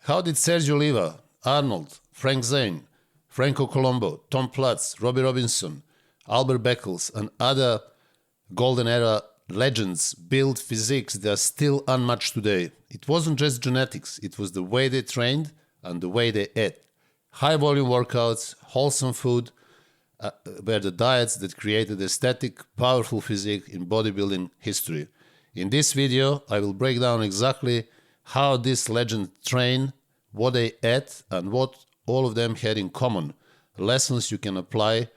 How did Sergio Oliva, Arnold, Frank Zane, Franco Columbu, Tom Platz, Robbie Robinson, Albert Beckles, and other golden era legends build physiques that are still unmatched today? It wasn't just genetics, it was the way they trained and the way they ate. High volume workouts, wholesome food were the diets that created aesthetic, powerful physique in bodybuilding history. In this video, I will break down exactly how these legends train, what they ate, and what all of them had in common. Lessons you can apply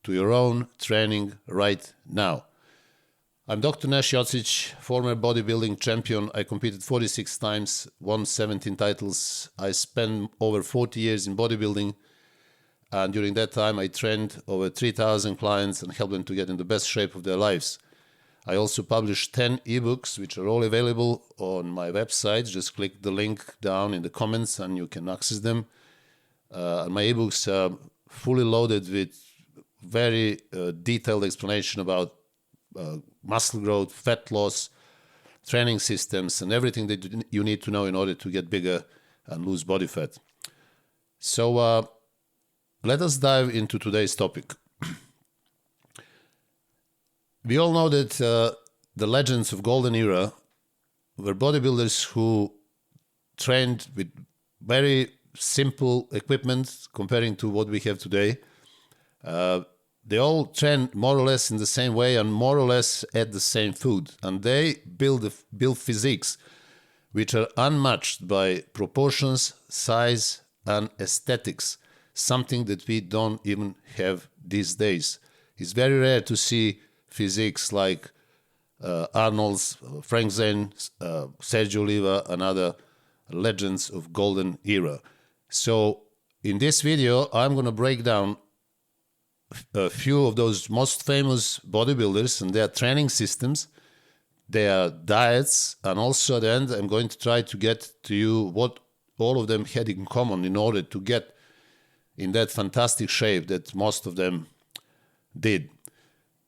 to your own training right now. I'm Dr. Nash Jocic, former bodybuilding champion. I competed 46 times, won 17 titles. I spent over 40 years in bodybuilding, and during that time I trained over 3,000 clients and helped them to get in the best shape of their lives. I also published 10 ebooks, which are all available on my website. Just click the link down in the comments and you can access them. And my ebooks are fully loaded with very detailed explanation about muscle growth, fat loss, training systems, and everything that you need to know in order to get bigger and lose body fat. So let us dive into today's topic. We all know that the legends of golden era were bodybuilders who trained with very simple equipment comparing to what we have today. They all trained more or less in the same way and more or less ate the same food. And they build physiques which are unmatched by proportions, size, and aesthetics, something that we don't even have these days. It's very rare to see physiques like Arnold's, Frank Zane, Sergio Oliva, and other legends of golden era. So in this video, I'm going to break down a few of those most famous bodybuilders and their training systems, their diets, and also at the end I'm going to try to get to you what all of them had in common in order to get in that fantastic shape that most of them did.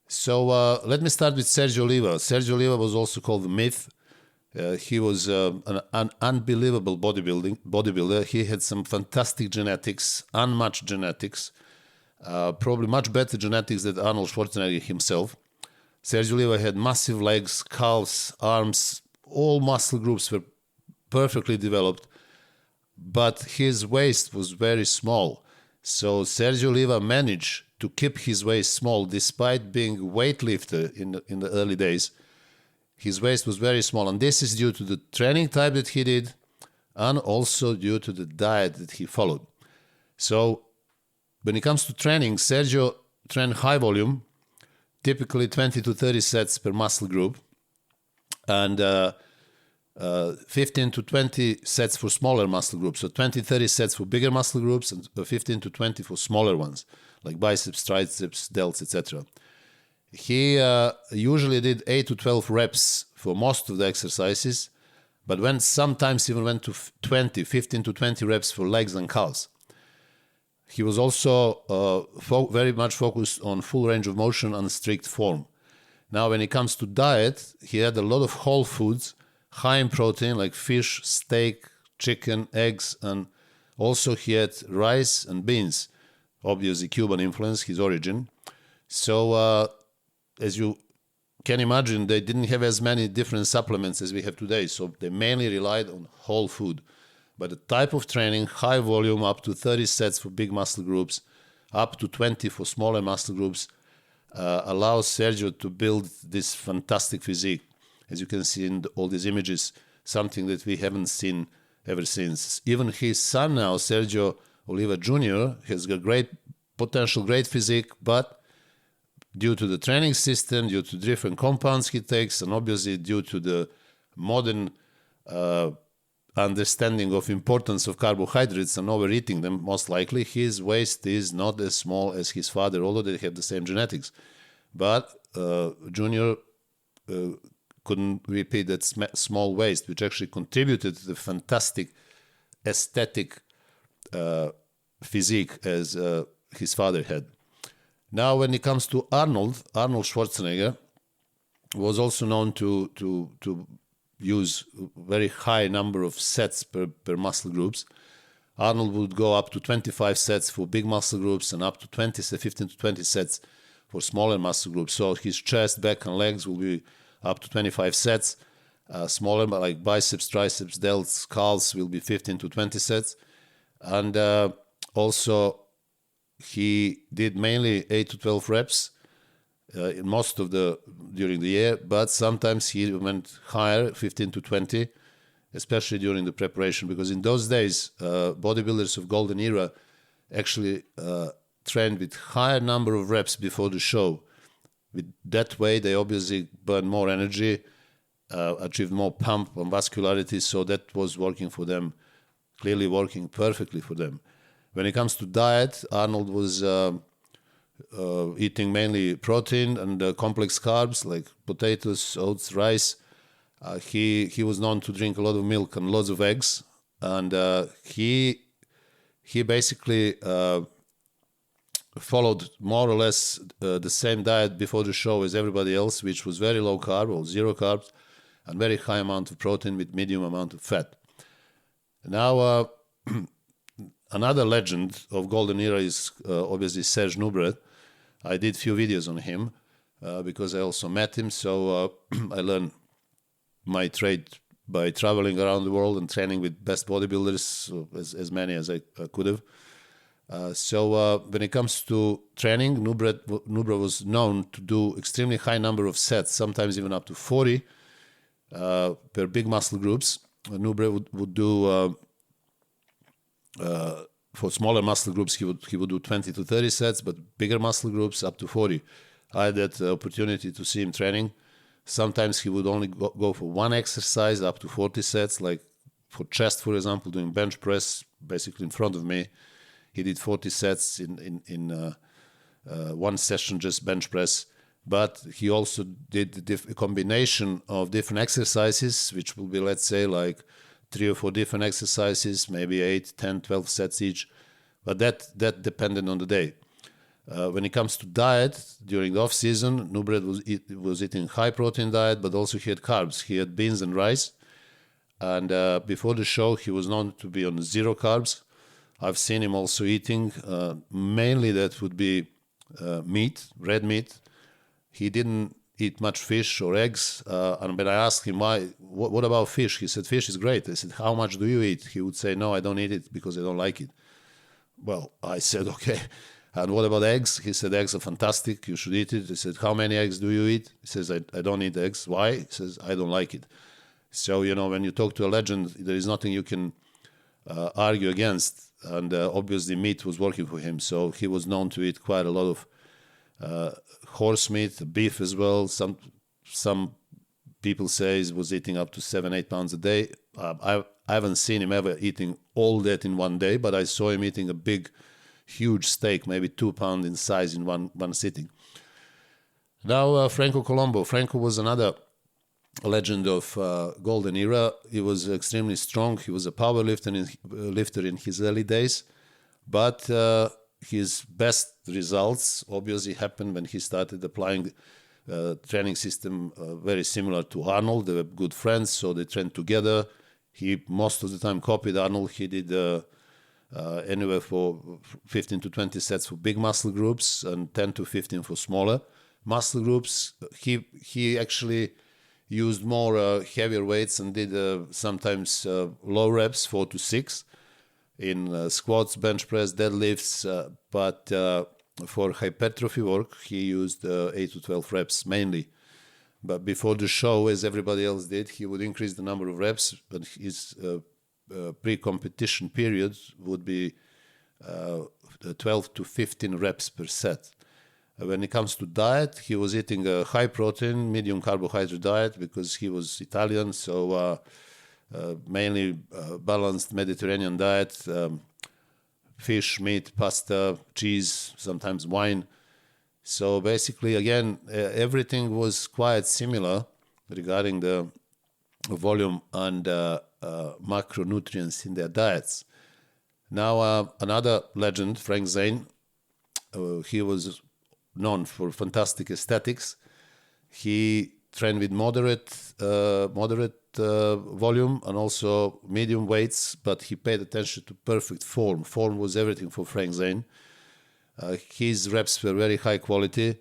So let me start with Sergio Oliva. Sergio Oliva was also called the Myth. He was an unbelievable bodybuilder. He had some fantastic genetics, unmatched genetics, probably much better genetics than Arnold Schwarzenegger himself. Sergio Oliva had massive legs, calves, arms, all muscle groups were perfectly developed, but his waist was very small. So Sergio Oliva managed to keep his waist small despite being a weightlifter in the early days. His waist was very small, and this is due to the training type that he did and also due to the diet that he followed. So when it comes to training, Sergio trained high volume, typically 20 to 30 sets per muscle group, and 15 to 20 sets for smaller muscle groups. So 20, 30 sets for bigger muscle groups and 15 to 20 for smaller ones, like biceps, triceps, delts, etc. He usually did 8 to 12 reps for most of the exercises, but sometimes even went to 15 to 20 reps for legs and calves. He was also very much focused on full range of motion and strict form. Now, when it comes to diet, he had a lot of whole foods, high in protein like fish, steak, chicken, eggs, and also he had rice and beans. Obviously, Cuban influence, his origin. So, as you can imagine, they didn't have as many different supplements as we have today. So they mainly relied on whole food. But the type of training, high volume, up to 30 sets for big muscle groups, up to 20 for smaller muscle groups, allows Sergio to build this fantastic physique. As you can see in all these images, something that we haven't seen ever since. Even his son now, Sergio Oliva Jr., has got great potential, great physique, but due to the training system, due to different compounds he takes, and obviously due to the modern understanding of importance of carbohydrates and overeating them, most likely his waist is not as small as his father, although they have the same genetics. But Junior couldn't repeat that small waist, which actually contributed to the fantastic aesthetic physique as his father had. Now, when it comes to Arnold Schwarzenegger was also known to use very high number of sets per muscle groups. Arnold would go up to 25 sets for big muscle groups and up to 15 to 20 sets for smaller muscle groups. So his chest, back, and legs will be up to 25 sets. Smaller, but like biceps, triceps, delts, calves will be 15 to 20 sets. And also, he did mainly 8 to 12 reps in most of during the year, but sometimes he went higher, 15 to 20, especially during the preparation, because in those days, bodybuilders of golden era actually trained with higher number of reps before the show. With that way, they obviously burn more energy, achieved more pump and vascularity, so that was working for them, clearly working perfectly for them. When it comes to diet, Arnold was eating mainly protein and complex carbs like potatoes, oats, rice. He was known to drink a lot of milk and lots of eggs, and he basically followed more or less the same diet before the show as everybody else, which was very low carb or zero carbs and very high amount of protein with medium amount of fat. Now, another legend of golden era is obviously Serge Nubret. I did few videos on him because I also met him, so I learned my trade by traveling around the world and training with best bodybuilders, as many as I could have. So when it comes to training, Nubret was known to do extremely high number of sets, sometimes even up to 40 per big muscle groups. Nubret would do for smaller muscle groups, he would do 20 to 30 sets, but bigger muscle groups up to 40. I had that opportunity to see him training. Sometimes he would only go for one exercise up to 40 sets, like for chest, for example, doing bench press, basically in front of me. He did 40 sets in one session, just bench press. But he also did a combination of different exercises, which will be, let's say, like 3 or 4 different exercises, maybe 8, 10, 12 sets each. But that depended on the day. When it comes to diet, during the off-season, Nubret was eating high-protein diet, but also he had carbs. He had beans and rice. And before the show, he was known to be on zero carbs. I've seen him also eating, mainly that would be meat, red meat. He didn't eat much fish or eggs. And when I asked him, why, what about fish? He said, fish is great. I said, how much do you eat? He would say, no, I don't eat it because I don't like it. Well, I said, okay. And what about eggs? He said, eggs are fantastic. You should eat it. I said, how many eggs do you eat? He says, I don't eat eggs. Why? He says, I don't like it. So, when you talk to a legend, there is nothing you can argue against. And obviously meat was working for him. So he was known to eat quite a lot of horse meat, beef as well. Some people say he was eating up to 7-8 pounds a day. I haven't seen him ever eating all that in one day, but I saw him eating a big, huge steak, maybe 2 pounds in size in one sitting. Now, Franco Columbu. Franco was another legend of golden era. He was extremely strong. He was a power lifter in his early days, but his best results obviously happened when he started applying training system very similar to Arnold. They were good friends, so they trained together. He most of the time copied Arnold. He did anywhere for 15 to 20 sets for big muscle groups and 10 to 15 for smaller muscle groups. He actually used more heavier weights and did sometimes low reps, 4 to 6, in squats, bench press, deadlifts. But for hypertrophy work, he used 8 to 12 reps mainly. But before the show, as everybody else did, he would increase the number of reps, and his pre-competition period would be 12 to 15 reps per set. When it comes to diet, he was eating a high-protein, medium carbohydrate diet because he was Italian, so mainly balanced Mediterranean diet, fish, meat, pasta, cheese, sometimes wine. So basically, again, everything was quite similar regarding the volume and macronutrients in their diets. Now, another legend, Frank Zane, he was known for fantastic aesthetics. He trained with moderate volume and also medium weights, but he paid attention to perfect form. Form was everything for Frank Zane. His reps were very high quality,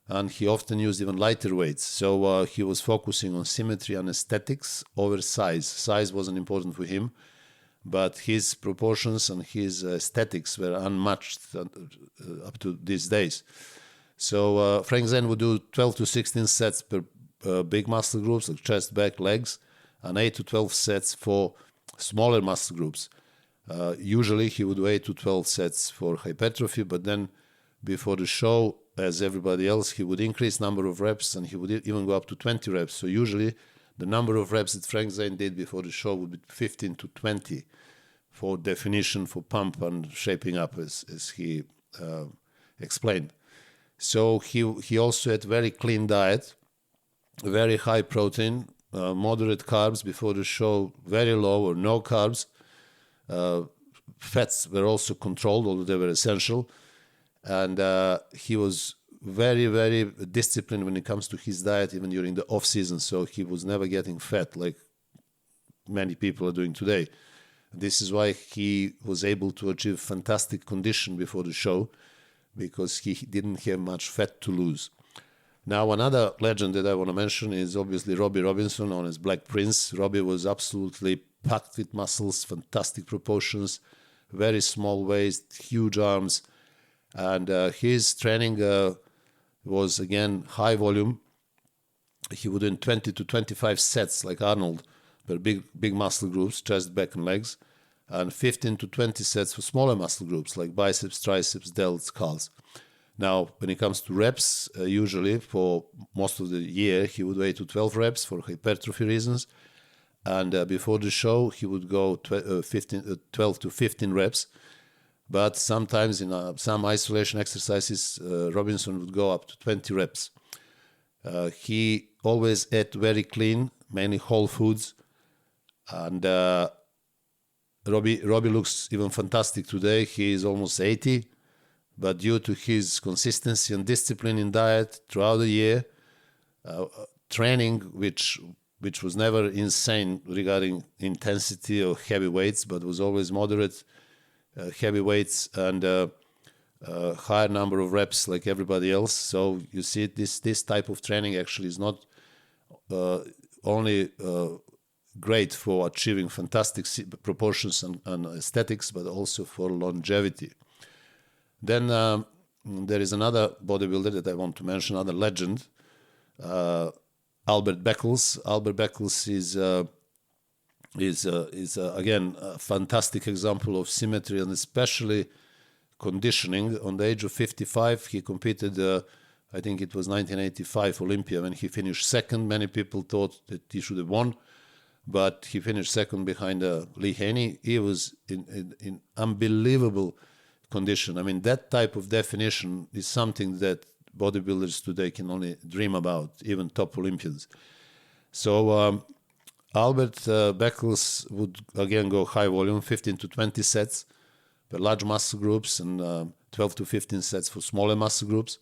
and he often used even lighter weights. So he was focusing on symmetry and aesthetics over size. Size wasn't important for him, but his proportions and his aesthetics were unmatched up to these days. So Frank Zane would do 12 to 16 sets per big muscle groups like chest, back, legs, and 8 to 12 sets for smaller muscle groups. Usually he would do 8 to 12 sets for hypertrophy, but then before the show, as everybody else, he would increase number of reps, and he would even go up to 20 reps. So usually the number of reps that Frank Zane did before the show would be 15 to 20 for definition, for pump and shaping up, as he explained. So he also had very clean diet, very high protein, moderate carbs before the show, very low or no carbs. Fats were also controlled, although they were essential. And he was very, very disciplined when it comes to his diet, even during the off-season. So he was never getting fat like many people are doing today. This is why he was able to achieve fantastic condition before the show, because he didn't have much fat to lose. Now, another legend that I want to mention is obviously Robbie Robinson, known as Black Prince. Robbie was absolutely packed with muscles, fantastic proportions, very small waist, huge arms. And his training was, again, high volume. He would do 20 to 25 sets like Arnold per big muscle groups, chest, back, and legs, and 15 to 20 sets for smaller muscle groups like biceps, triceps, delts, calves. Now, when it comes to reps, usually for most of the year, he would do 8 to 12 reps for hypertrophy reasons. And before the show, he would go 12 to 15 reps. But sometimes in some isolation exercises, Robinson would go up to 20 reps. He always ate very clean, mainly whole foods. And Robbie looks even fantastic today. He is almost 80. But due to his consistency and discipline in diet throughout the year, training, which was never insane regarding intensity or heavy weights, but was always moderate heavy weights and higher number of reps like everybody else. So you see, this type of training actually is not only great for achieving fantastic proportions and aesthetics, but also for longevity. Then there is another bodybuilder that I want to mention, another legend, Albert Beckles. Albert Beckles is again a fantastic example of symmetry and especially conditioning. On the age of 55, he competed, I think it was 1985 Olympia, when he finished second. Many people thought that he should have won, but he finished second behind Lee Haney. He was in unbelievable condition. I mean, that type of definition is something that bodybuilders today can only dream about, even top Olympians. So Albert Beckles would again go high volume, 15 to 20 sets for large muscle groups and 12 to 15 sets for smaller muscle groups.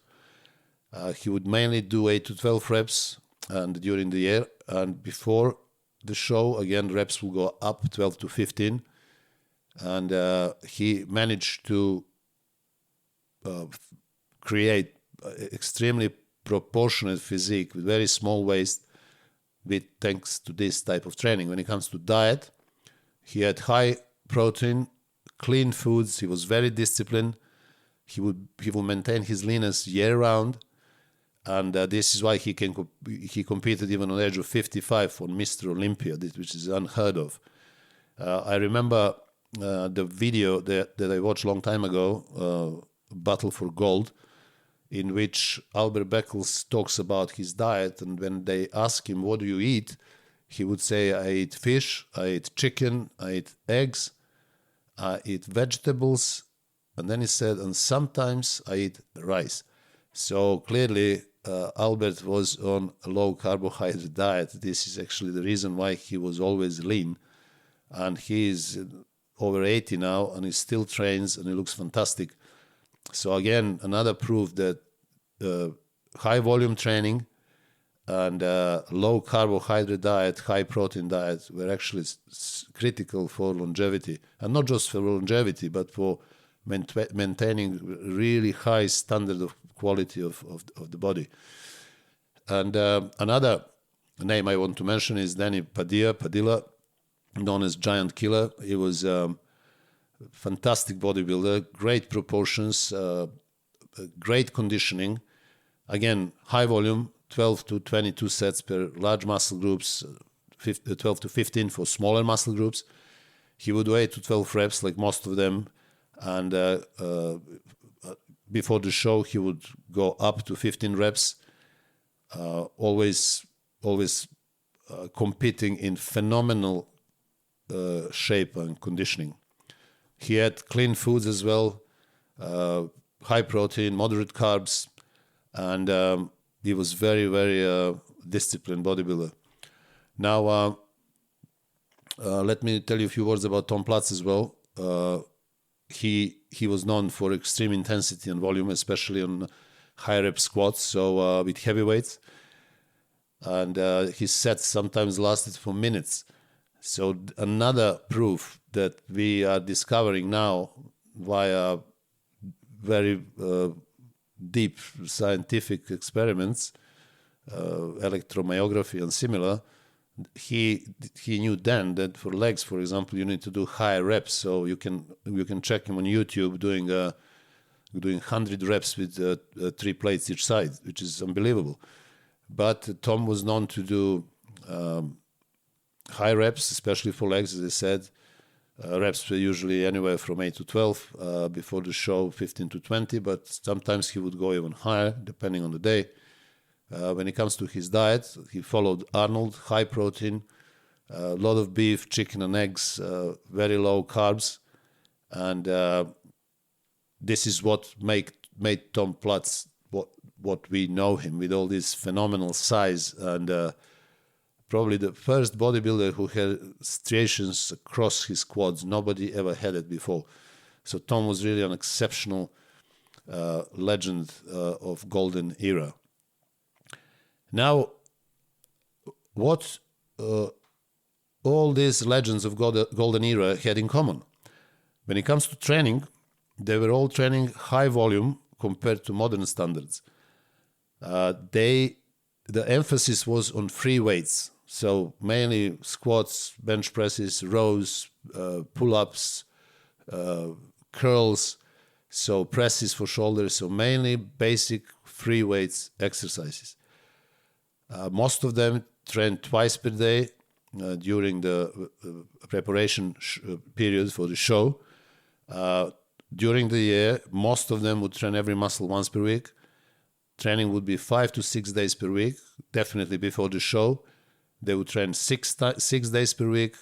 He would mainly do 8 to 12 reps and during the year, and before the show, again, reps will go up 12 to 15. And he managed to create extremely proportionate physique with very small waist, thanks to this type of training. When it comes to diet, he had high protein, clean foods. He was very disciplined. He would maintain his leanness year round, and this is why he competed even on the age of 55 for Mr. Olympia, which is unheard of. I remember the video that I watched a long time ago, Battle for Gold, in which Albert Beckles talks about his diet, and when they ask him, what do you eat? He would say, I eat fish, I eat chicken, I eat eggs, I eat vegetables, and then he said, and sometimes I eat rice. So clearly, Albert was on a low carbohydrate diet. This is actually the reason why he was always lean, and he is over 80 now, and he still trains, and he looks fantastic. So again, another proof that high volume training and low carbohydrate diet, high protein diet were actually critical for longevity, and not just for longevity, but for maintaining really high standard of quality of the body. And another name I want to mention is Danny Padilla, known as Giant Killer. He was a fantastic bodybuilder, great proportions, great conditioning. Again, high volume, 12 to 22 sets per large muscle groups, 12 to 15 for smaller muscle groups. He would do 8 to 12 reps like most of them. And before the show, he would go up to 15 reps, always competing in phenomenal shape and conditioning. He had clean foods as well, high protein, moderate carbs, and he was very, very disciplined bodybuilder. Now, let me tell you a few words about Tom Platz as well. He was known for extreme intensity and volume, especially on high rep squats, so with heavy weights. And his sets sometimes lasted for minutes. So another proof that we are discovering now via very deep scientific experiments, electromyography and similar, he knew then that for legs, for example, you need to do higher reps. So you can check him on YouTube doing 100 reps with 3 plates each side, which is unbelievable. But Tom was known to do high reps, especially for legs, as I said. Reps were usually anywhere from 8 to 12, before the show 15 to 20, but sometimes he would go even higher, depending on the day. When it comes to his diet, he followed Arnold, high protein, a lot of beef, chicken and eggs, very low carbs. And this is what made Tom Platz what we know him, with all this phenomenal size, and probably the first bodybuilder who had striations across his quads. Nobody ever had it before. So Tom was really an exceptional legend of golden era. Now, what all these legends of golden era had in common? When it comes to training, they were all training high volume compared to modern standards. The emphasis was on free weights, so mainly squats, bench presses, rows, pull-ups, curls, so presses for shoulders, so mainly basic free weights exercises. Most of them trained twice per day during the preparation period for the show. During the year, most of them would train every muscle once per week. Training would be 5 to 6 days per week, definitely before the show. They would train 6 days per week,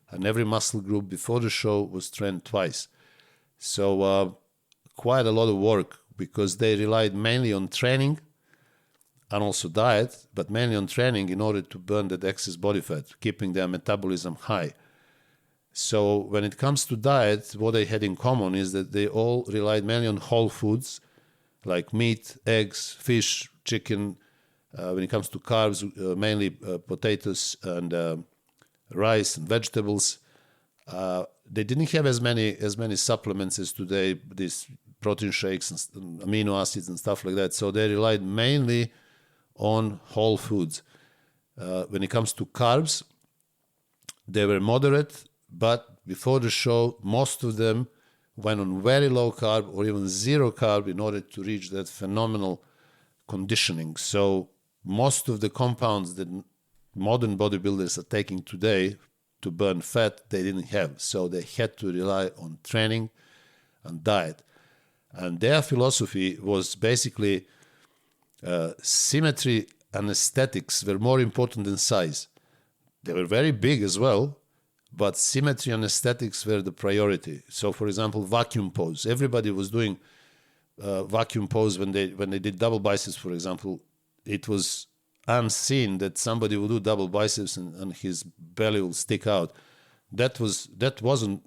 and every muscle group before the show was trained twice. So quite a lot of work, because they relied mainly on training and also diet, but mainly on training in order to burn that excess body fat, keeping their metabolism high. So when it comes to diet, what they had in common is that they all relied mainly on whole foods, like meat, eggs, fish, chicken. When it comes to carbs, mainly potatoes and rice and vegetables. They didn't have as many supplements as today, these protein shakes and amino acids and stuff like that. So they relied mainly on whole foods. When it comes to carbs, they were moderate, but before the show, most of them went on very low carb or even zero carb in order to reach that phenomenal conditioning. So most of the compounds that modern bodybuilders are taking today to burn fat, they didn't have. So they had to rely on training and diet. And their philosophy was basically symmetry and aesthetics were more important than size. They were very big as well, but symmetry and aesthetics were the priority. So, for example, vacuum pose. Everybody was doing vacuum pose when they did double biceps, for example. It was unseen that somebody would do double biceps and his belly will stick out. That wasn't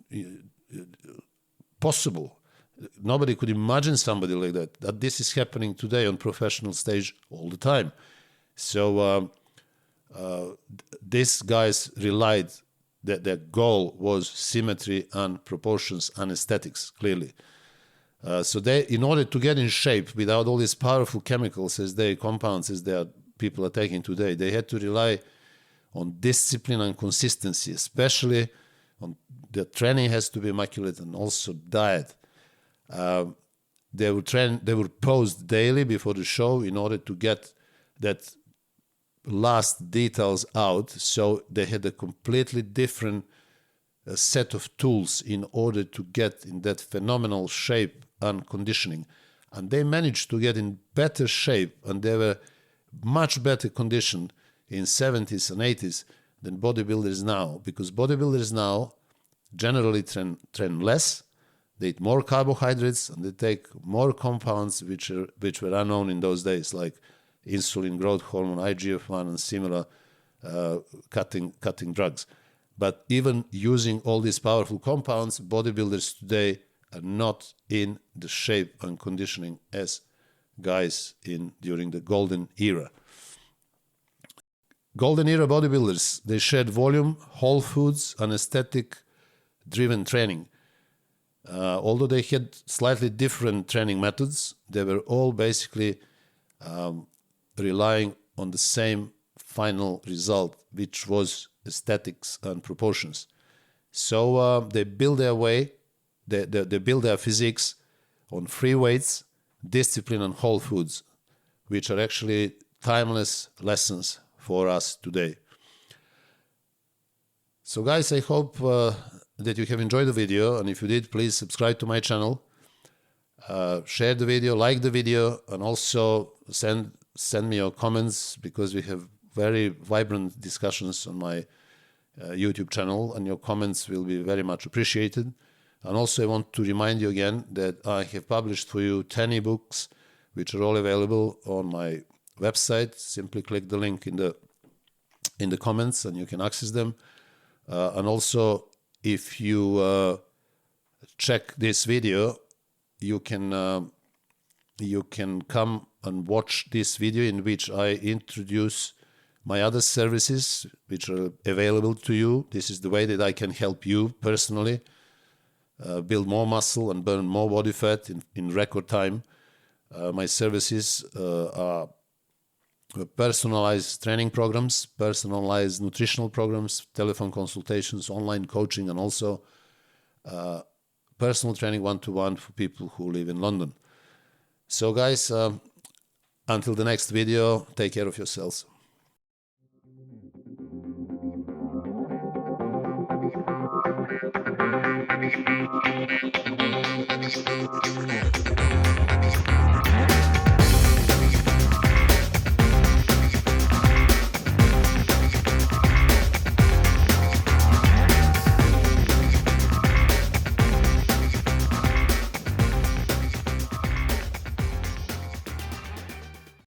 possible. Nobody could imagine somebody like that. That this is happening today on professional stage all the time. So these guys relied that their goal was symmetry and proportions and aesthetics, clearly. So they, in order to get in shape without all these powerful chemicals as they compounds as their people are taking today, they had to rely on discipline and consistency, especially on the training has to be immaculate, and also diet. They would pose daily before the show in order to get that last details out. So they had a completely different set of tools in order to get in that phenomenal shape and conditioning. And they managed to get in better shape, and they were much better conditioned in 70s and 80s than bodybuilders now, because bodybuilders now generally train less, they eat more carbohydrates, and they take more compounds which were unknown in those days, like insulin, growth hormone, IGF-1, and similar cutting drugs. But even using all these powerful compounds, bodybuilders today are not in the shape and conditioning as guys during the golden era. Golden era bodybuilders, they shared volume, whole foods, and aesthetic-driven training. Although they had slightly different training methods, they were all basically relying on the same final result, which was aesthetics and proportions. So they build their way, they build their physiques on free weights, discipline, and whole foods, which are actually timeless lessons for us today. So guys, I hope that you have enjoyed the video, and if you did, please subscribe to my channel, share the video, like the video, and also send me your comments, because we have very vibrant discussions on my YouTube channel, and your comments will be very much appreciated. And also I want to remind you again that I have published for you 10 ebooks, which are all available on my website. Simply click the link in the comments and you can access them. And also, if you check this video, you can come and watch this video in which I introduce my other services which are available to you. This is the way that I can help you personally build more muscle and burn more body fat in record time. My services are personalized training programs, personalized nutritional programs, telephone consultations, online coaching, and also personal training one-to-one for people who live in London. So guys, until the next video, take care of yourselves. Thank you.